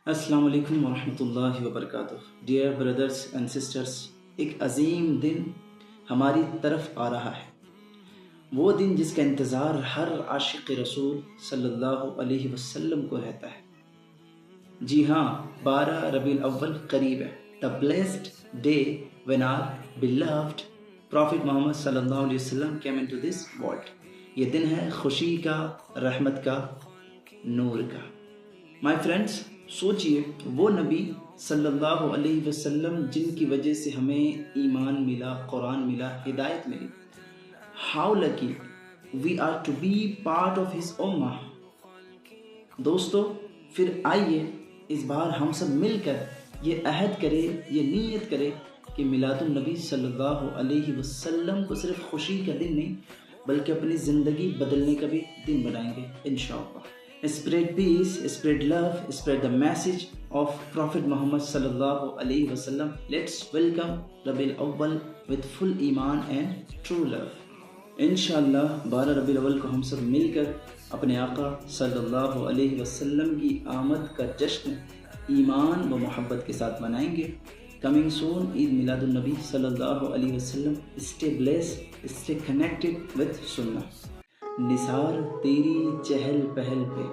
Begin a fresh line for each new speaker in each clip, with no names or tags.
السلام علیکم ورحمۃ اللہ وبرکاتہ. ڈیئر بردرس اینڈ سسٹرس، ایک عظیم دن ہماری طرف آ رہا ہے. وہ دن جس کا انتظار ہر عاشق رسول صلی اللہ علیہ وسلم کو رہتا ہے. جی ہاں، 12 ربیع الاول قریب ہے. The blessed day when our beloved Prophet محمد صلی اللہ علیہ وسلم came into this world. یہ دن ہے خوشی کا، رحمت کا، نور کا. مائی فرینڈس، سوچئے وہ نبی صلی اللہ علیہ وسلم جن کی وجہ سے ہمیں ایمان ملا، قرآن ملا، ہدایت ملی. How lucky we are to be part of his امہ. دوستو، پھر آئیے اس بار ہم سب مل کر یہ عہد کرے، یہ نیت کرے کہ میلاد النبی صلی اللہ علیہ وسلم کو صرف خوشی کا دن نہیں بلکہ اپنی زندگی بدلنے کا بھی دن بنائیں گے انشاءاللہ. Spread peace, spread love, spread the message of Prophet Muhammad sallallahu alaihi wasallam. Let's welcome Rabiul Awwal with full iman and true love. انشاءاللہ 12 ربیع الاول کو ہم سب مل کر اپنے آقا صلی اللہ علیہ وسلم کی آمد کا جشن ایمان و محبت کے ساتھ منائیں گے. کمنگ سون عید میلاد النبی صلی اللہ علیہ وسلم. Stay blessed, stay connected with Sunnah. نثار تیری چہل پہل پہ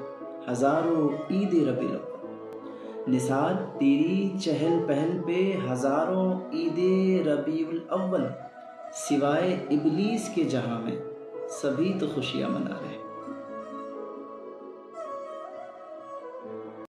ہزاروں عید ربیع الاول. نثار تیری چہل پہل پہ ہزاروں عید ربیع الاول. سوائے ابلیس کے جہاں میں سبھی تو خوشیاں منا رہے ہیں.